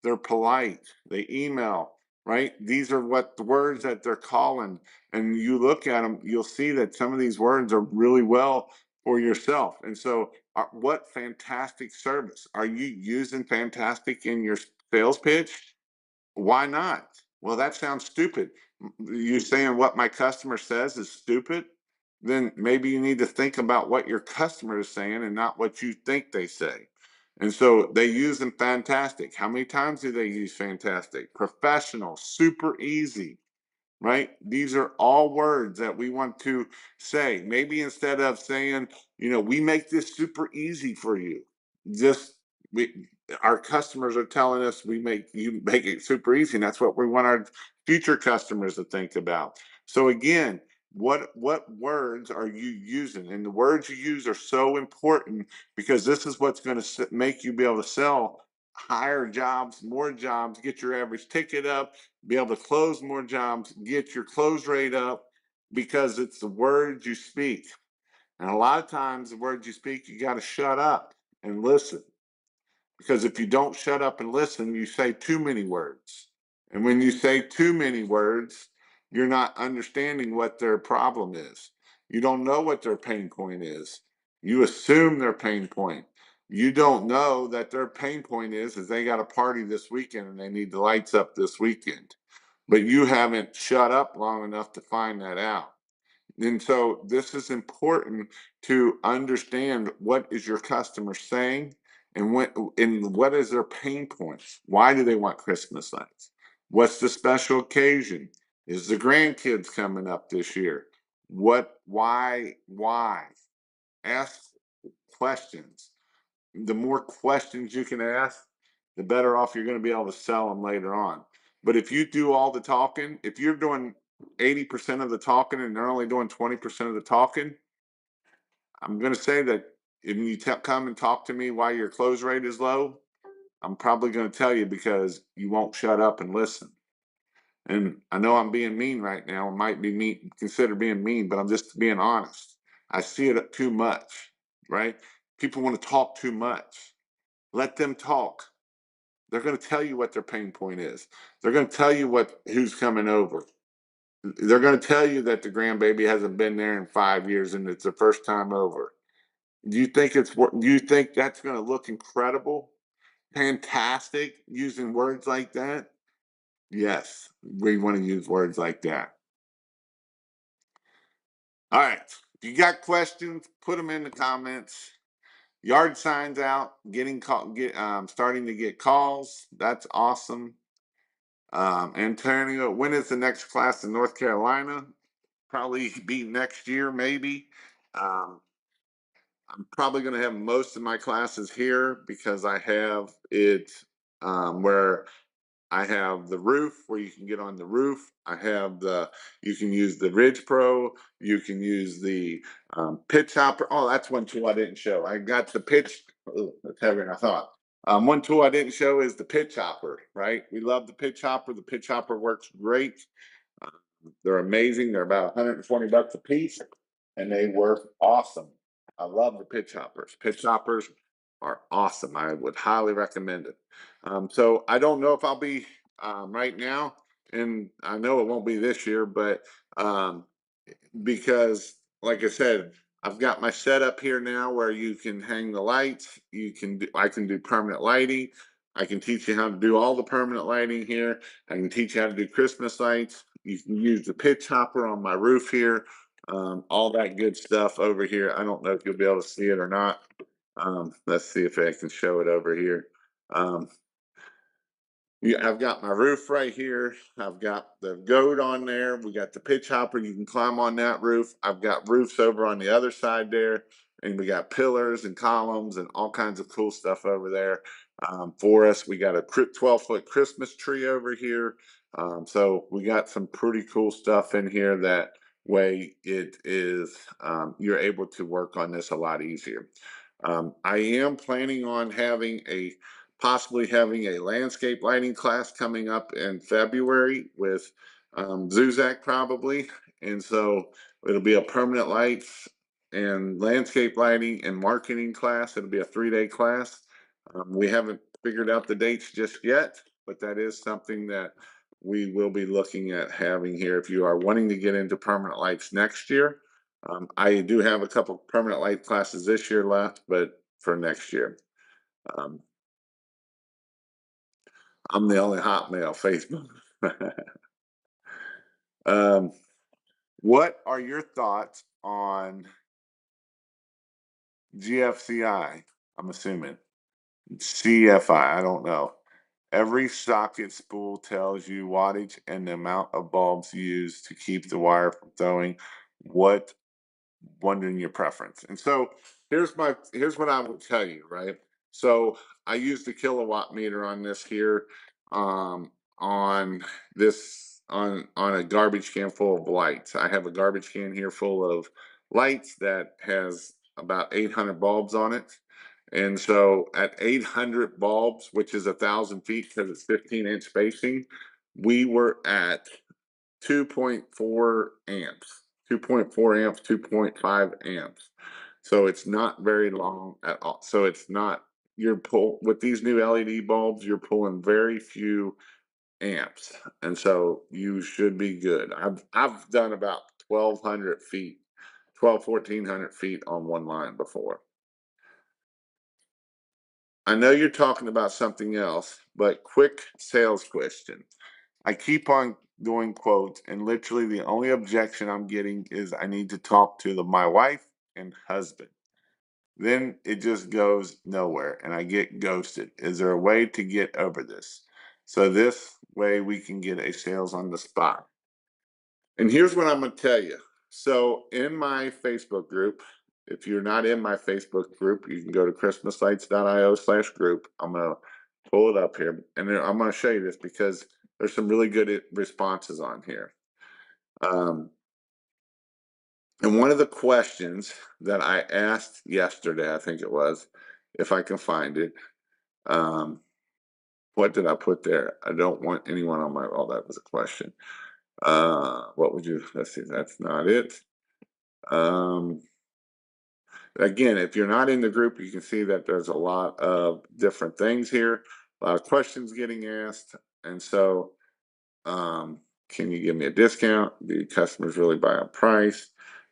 they're polite, they email, right? These are what the words that they're calling. And you look at them, you'll see that some of these words are really well for yourself. And so, what fantastic service. Are you using fantastic in your sales pitch? Why not? Well, that sounds stupid. You're saying what my customer says is stupid? Then maybe you need to think about what your customer is saying and not what you think they say. And so they use them fantastic. How many times do they use fantastic? Professional, super easy, right? These are all words that we want to say. Maybe instead of saying, we make this super easy for you, just we our customers are telling us we make it super easy, and that's what we want our future customers to think about. So again, what words are you using? And the words you use are so important because this is what's going to make you be able to sell higher jobs, more jobs, get your average ticket up, be able to close more jobs, get your close rate up, because it's the words you speak. And a lot of times, the words you speak, you got to shut up and listen. Because if you don't shut up and listen, you say too many words. And when you say too many words, you're not understanding what their problem is. You don't know what their pain point is. You assume their pain point. You don't know that their pain point is they got a party this weekend and they need the lights up this weekend. But you haven't shut up long enough to find that out. And so this is important to understand what is your customer saying and what is their pain points. Why do they want Christmas lights? What's the special occasion? Is the grandkids coming up this year? Why? Ask questions. The more questions you can ask, the better off you're going to be able to sell them later on. But if you do all the talking, if you're doing 80% of the talking and they're only doing 20% of the talking, I'm going to say that if you come and talk to me why your close rate is low, I'm probably going to tell you because you won't shut up and listen. And I know I'm being mean right now. It might be mean, consider being mean, but I'm just being honest. I see it too much, right? People want to talk too much. Let them talk. They're going to tell you what their pain point is. They're going to tell you who's coming over. They're going to tell you that the grandbaby hasn't been there in 5 years and it's the first time over. Do you think that's going to look incredible, fantastic, using words like that? Yes, we want to use words like that. All right. If you got questions, put them in the comments. Yard signs out, starting to get calls. That's awesome. Antonio, when is the next class in North Carolina? Probably be next year, maybe. Um, I'm probably going to have most of my classes here because I have it where I have the roof where you can get on the roof. You can use the Ridge Pro. You can use the pitch hopper. Oh, that's one tool I didn't show. I got the pitch. Oh, that's heavier than I thought. One tool I didn't show is the pitch hopper, right? We love the pitch hopper. The pitch hopper works great. Uh, they're amazing. They're about 120 bucks a piece and they work awesome. I love the pitch hoppers. Pitch hoppers are awesome. I would highly recommend it. So I don't know if I'll be right now. and I know it won't be this year, but um, because like I said, I've got my setup here now where you can hang the lights, I can do permanent lighting. I can teach you how to do all the permanent lighting here. I can teach you how to do Christmas lights. You can use the pitch hopper on my roof here. All that good stuff over here. I don't know if you'll be able to see it or not. Let's see if I can show it over here. Um, yeah, I've got my roof right here. I've got the goat on there. We got the pitch hopper. You can climb on that roof. I've got roofs over on the other side there. And we got pillars and columns and all kinds of cool stuff over there for us. We got a 12-foot Christmas tree over here. So we got some pretty cool stuff in here. That way it is, you're able to work on this a lot easier. I am planning on possibly having a landscape lighting class coming up in February with Zuzak probably. And so it'll be a permanent lights and landscape lighting and marketing class. It'll be a 3-day class. We haven't figured out the dates just yet, but that is something that we will be looking at having here if you are wanting to get into permanent lights next year. I do have a couple permanent light classes this year left, but for next year. Um, I'm the only Hotmail Facebook. um, what are your thoughts on GFCI? I'm assuming CFI. I don't know. Every socket spool tells you wattage and the amount of bulbs used to keep the wire from throwing. What Wondering your preference. And so here's what I would tell you, right? So I use the kilowatt meter on this here, on on a garbage can full of lights. I have a garbage can here full of lights that has about 800 bulbs on it. And so at 800 bulbs, which is 1,000 feet because it's 15-inch spacing, we were at 2.4 amps, 2.4 amps, 2.5 amps. So it's not very long at all. So it's not, you're pull with these new LED bulbs, you're pulling very few amps. And so you should be good. I've done about 1,200 feet, 1,400 feet on one line before. I know you're talking about something else, but quick sales question. I keep on doing quotes, and literally the only objection I'm getting is I need to talk to my wife and husband. Then it just goes nowhere, and I get ghosted. Is there a way to get over this? So this way we can get a sales on the spot. And here's what I'm going to tell you. So in my Facebook group, if you're not in my Facebook group, you can go to christmaslights.io/group. I'm going to pull it up here, and I'm going to show you this because there's some really good responses on here. And one of the questions that I asked yesterday, I think it was, if I can find it, um, what did I put there? I don't want anyone on my, oh, that was a question. What would you, let's see, that's not it. Um, Again, if you're not in the group, you can see that there's a lot of different things here, a lot of questions getting asked. And so, um, can you give me a discount? Do customers really buy on price?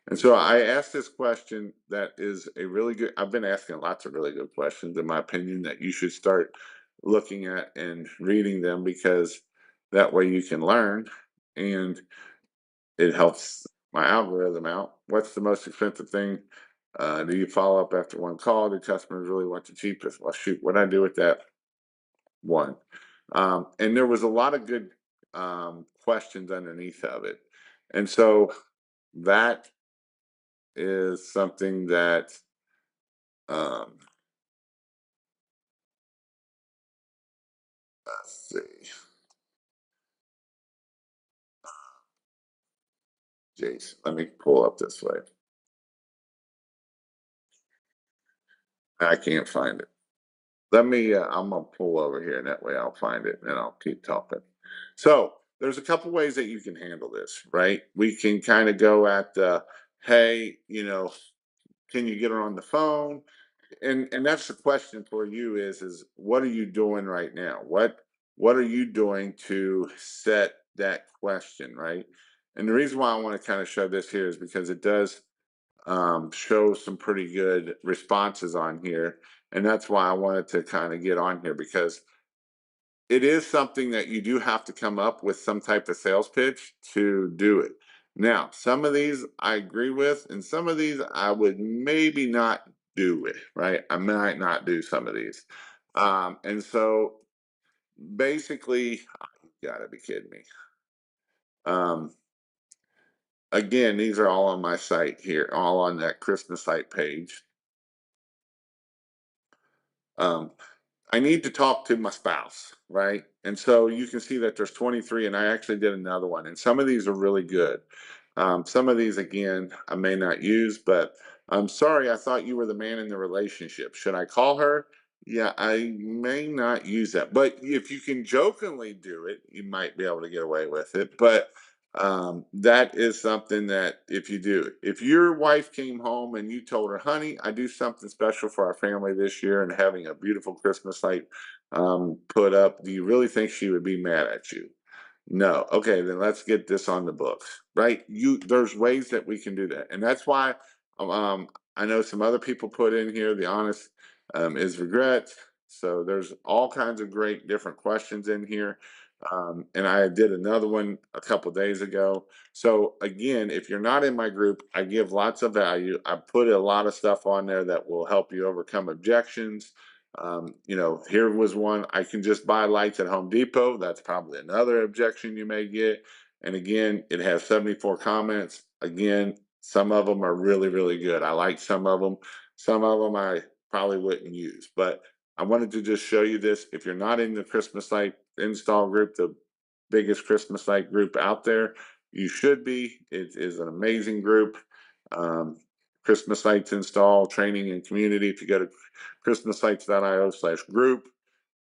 And so I asked this question that is a really good, I've been asking lots of really good questions, in my opinion, that you should start looking at and reading them because that way you can learn and it helps my algorithm out. What's the most expensive thing? Do you follow up after one call? Do customers really want the cheapest? Well, shoot, what I do with that one? And there was a lot of good questions underneath of it. And so that is something that, um, let's see, Jason, let me pull up this way. I can't find it. I'm gonna pull over here and that way I'll find it and I'll keep talking. So there's a couple ways that you can handle this, right? We can kind of go at the, hey, can you get her on the phone? And that's the question for you is what are you doing right now? What are you doing to set that question, right? And the reason why I want to kind of show this here is because it does show some pretty good responses on here. And that's why I wanted to kind of get on here because it is something that you do have to come up with some type of sales pitch to do it. Now, some of these I agree with, and some of these I would maybe not do it, right? I might not do some of these. And so basically, you gotta be kidding me. Um, again, these are all on my site here, all on that Christmas site page. Um, I need to talk to my spouse, right? And so you can see that there's 23, and I actually did another one. And some of these are really good. Some of these, again, I may not use, but I'm sorry, I thought you were the man in the relationship. Should I call her? Yeah, I may not use that. But if you can jokingly do it, you might be able to get away with it. But that is something that if you do, if your wife came home and you told her, honey, I do something special for our family this year and having a beautiful Christmas light put up, do you really think she would be mad at you? No. Okay, then let's get this on the books, right? There's ways that we can do that, and that's why I know some other people put in here. The honest is regret. So there's all kinds of great different questions in here, and I did another one a couple days ago. So again, if you're not in my group, I give lots of value. I put a lot of stuff on there that will help you overcome objections. Here was one. I can just buy lights at Home Depot. That's probably another objection you may get. And again, it has 74 comments. Again, some of them are really, really good. I like some of them. Some of them I probably wouldn't use. But I wanted to just show you this. If you're not in the Christmas light install group, the biggest Christmas light group out there, you should be. It is an amazing group. Um, Christmas lights install training and community. If you go to christmaslights.io/group.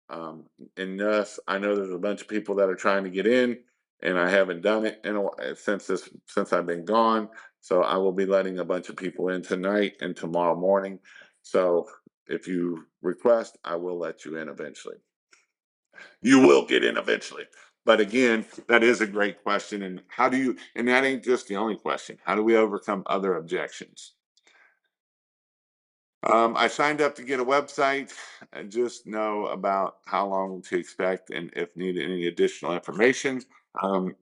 And thus, I know there's a bunch of people that are trying to get in, and I haven't done it since I've been gone. So I will be letting a bunch of people in tonight and tomorrow morning. So if you request, I will let you in eventually. You will get in eventually. But again, that is a great question. And how do you, and that ain't just the only question. How do we overcome other objections? I signed up to get a website and just know about how long to expect and if needed any additional information. Um,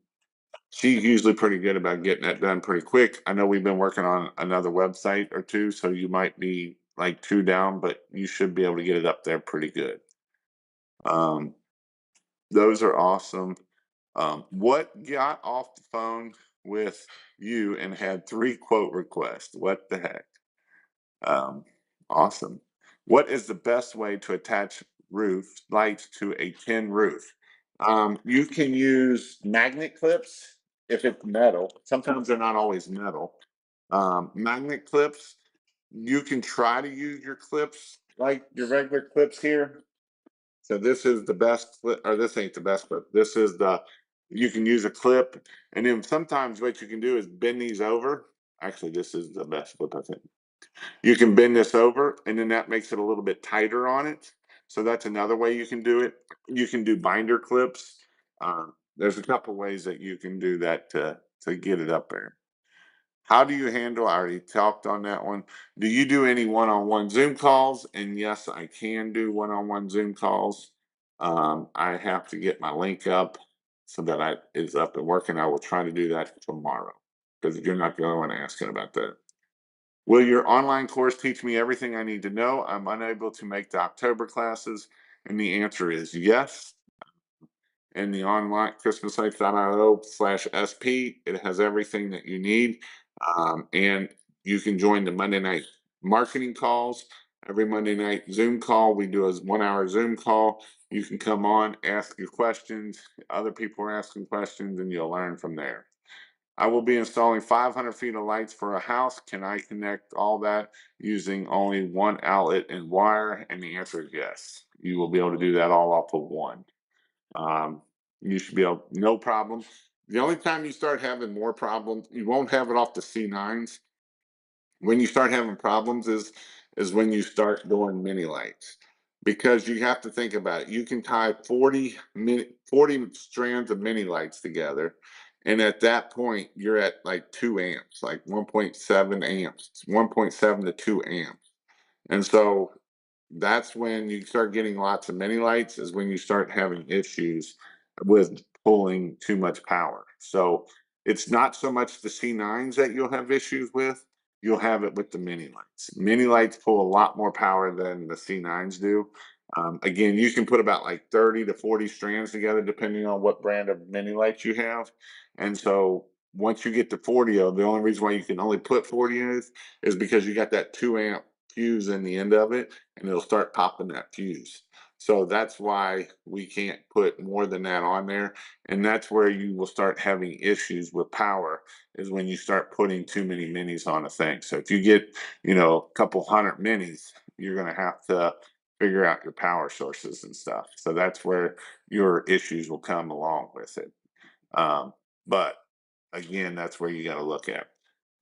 she's usually pretty good about getting that done pretty quick. I know we've been working on another website or two, so you might be like two down, but you should be able to get it up there pretty good. Um, those are awesome. What got off the phone with you and had 3 quote requests? What the heck? Um, awesome. What is the best way to attach roof lights to a tin roof? You can use magnet clips if it's metal. Sometimes they're not always metal. Magnet clips, you can try to use your clips like your regular clips here. So this is the best clip, or this ain't the best clip. This is you can use a clip, and then sometimes what you can do is bend these over. Actually, this is the best clip, I think. You can bend this over, and then that makes it a little bit tighter on it. So that's another way you can do it. You can do binder clips. There's a couple ways that you can do that to get it up there. How do you handle? I already talked on that one. Do you do any one-on-one Zoom calls? And yes, I can do one-on-one Zoom calls. I have to get my link up so that I is up and working. I will try to do that tomorrow because you're not the only one asking about that. Will your online course teach me everything I need to know? I'm unable to make the October classes. And the answer is yes. In the online christmaslights.io/SP, it has everything that you need. And you can join the Monday night marketing calls. Every Monday night Zoom call, we do a 1 hour Zoom call. You can come on, ask your questions. Other people are asking questions, and you'll learn from there. I will be installing 500 feet of lights for a house. Can I connect all that using only one outlet and wire? And the answer is yes. You will be able to do that all off of one. Um, you should be able, no problem. The only time you start having more problems, you won't have it off the C9s. When you start having problems is when you start doing mini lights. because you have to think about it. You can tie 40 strands of mini lights together. And at that point, you're at like 2 amps, like 1.7 amps, 1.7 to 2 amps. And so that's when you start getting lots of mini lights, is when you start having issues with pulling too much power. So it's not so much the C9s that you'll have issues with, you'll have it with the mini lights. Mini lights pull a lot more power than the C9s do. Again, you can put about like 30 to 40 strands together depending on what brand of mini lights you have. And so once you get to 40, the only reason why you can only put 40 in is because you got that 2 amp fuse in the end of it, and it'll start popping that fuse. So that's why we can't put more than that on there. And that's where you will start having issues with power, is when you start putting too many minis on a thing. So if you get, a couple hundred minis, you're going to have to figure out your power sources and stuff. So that's where your issues will come along with it. But again, that's where you got to look at.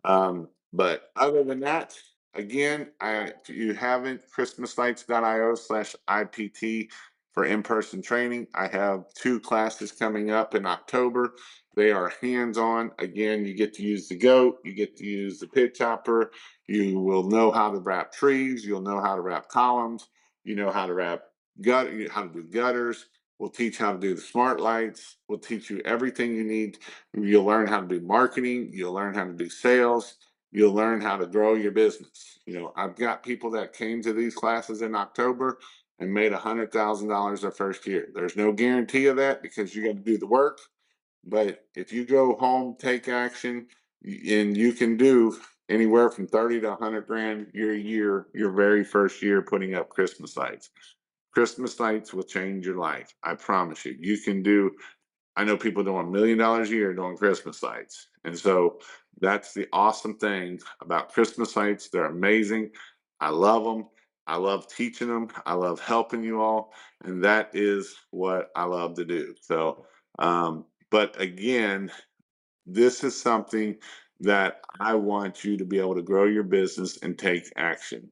But other than that, again, if you haven't, christmaslights.io/IPT for in-person training. I have 2 classes coming up in October. They are hands-on. Again, you get to use the goat, you get to use the pit chopper, you will know how to wrap trees, you'll know how to wrap columns, you know how to wrap how to do gutters. We'll teach how to do the smart lights. We'll teach you everything you need. You'll learn how to do marketing. You'll learn how to do sales. You'll learn how to grow your business. I've got people that came to these classes in October and made $100,000 their first year. There's no guarantee of that because you got to do the work. But if you go home, take action, and you can do anywhere from 30 to 100 grand your year, your very first year putting up Christmas lights. Christmas lights will change your life. I promise you. I know people doing $1 million a year doing Christmas lights. And so that's the awesome thing about Christmas lights. They're amazing. I love them. I love teaching them. I love helping you all. And that is what I love to do. So, but again, this is something that I want you to be able to grow your business and take action.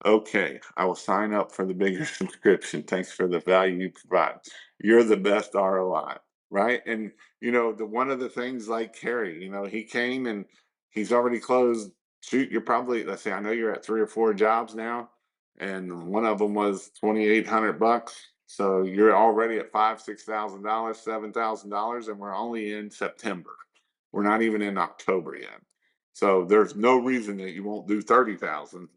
Okay, I will sign up for the bigger subscription. Thanks for the value you provide. You're the best ROI, right? And the one of the things like Kerry, he came and he's already closed. Shoot, you're probably, let's say, I know you're at 3 or 4 jobs now, and one of them was $2,800. So you're already at $5,000, $6,000, $7,000, and we're only in September. We're not even in October yet. So there's no reason that you won't do 30,000.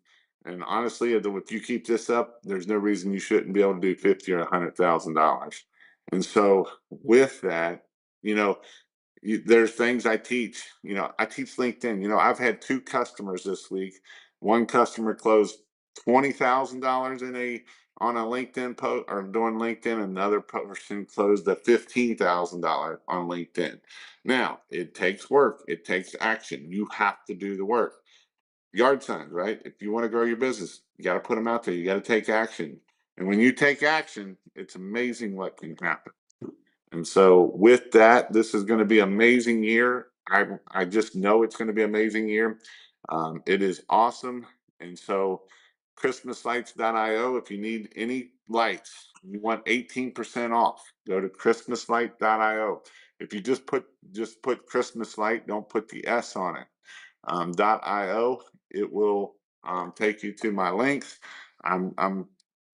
And honestly, if you keep this up, there's no reason you shouldn't be able to do 50 or $100,000. And so with that, you know, there's things I teach. I teach LinkedIn. I've had 2 customers this week. One customer closed $20,000 on a LinkedIn post or doing LinkedIn. Another person closed a $15,000 on LinkedIn. Now it takes work. It takes action. You have to do the work. Yard signs, right? If you want to grow your business, you got to put them out there. You got to take action. And when you take action, it's amazing what can happen. And so with that, this is going to be an amazing year. I just know it's going to be an amazing year. It is awesome. And so christmaslights.io, if you need any lights, you want 18% off, go to christmaslight.io. If you just put Christmas light, don't put the S on it. .io, it will take you to my links. I'm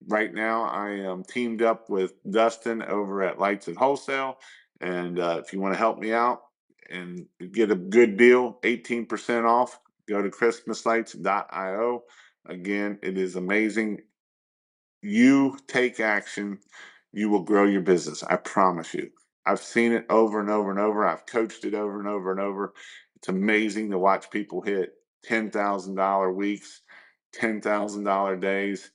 right now I am teamed up with Dustin over at Lights and Wholesale, and if you want to help me out and get a good deal, 18% off, go to christmaslights.io. Again, it is amazing. You take action, you will grow your business. I promise you. I've seen it over and over and over. I've coached it over and over and over. It's amazing to watch people hit $10,000 weeks, $10,000 days,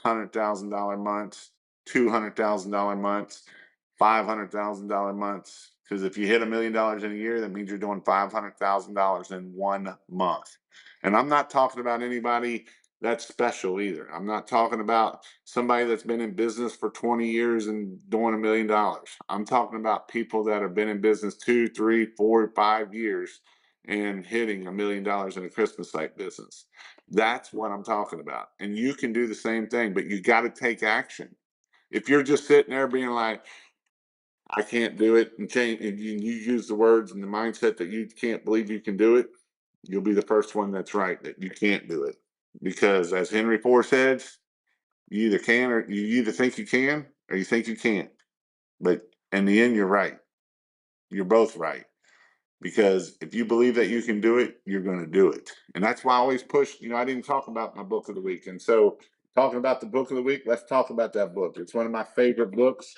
$100,000 months, $200,000 months, $500,000 months. Because if you hit $1 million in a year, that means you're doing $500,000 in 1 month. And I'm not talking about anybody that's special either. I'm not talking about somebody that's been in business for 20 years and doing $1 million. I'm talking about people that have been in business 2, 3, 4, 5 years and hitting $1 million in a Christmas light business. That's what I'm talking about. And you can do the same thing, but you got to take action. If you're just sitting there being like, I can't do it, and change, and you use the words and the mindset that you can't believe you can do it, you'll be the first one that's right that you can't do it. Because as Henry Ford says, you either can or you either think you can or you think you can't. But in the end, you're right. You're both right. Because if you believe that you can do it, you're going to do it. And that's why I always push, I didn't talk about my book of the week. And so, talking about the book of the week, let's talk about that book. It's one of my favorite books.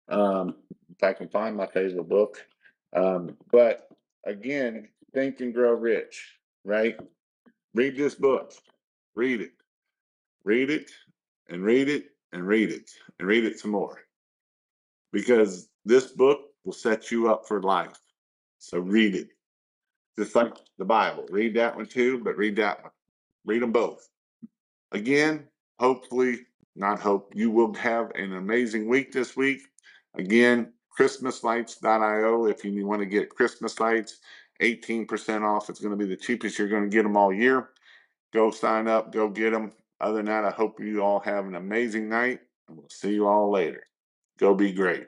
If I can find my favorite book. But again, Think and Grow Rich, right? Read this book. Read it. Read it and read it and read it and read it some more. Because this book will set you up for life. So read it. Just like the Bible. Read that one too, but read that one. Read them both. Again, hopefully, not hope, you will have an amazing week this week. Again, christmaslights.io. If you want to get Christmas lights, 18% off. It's going to be the cheapest you're going to get them all year. Go sign up, go get them. Other than that, I hope you all have an amazing night, and we'll see you all later. Go be great.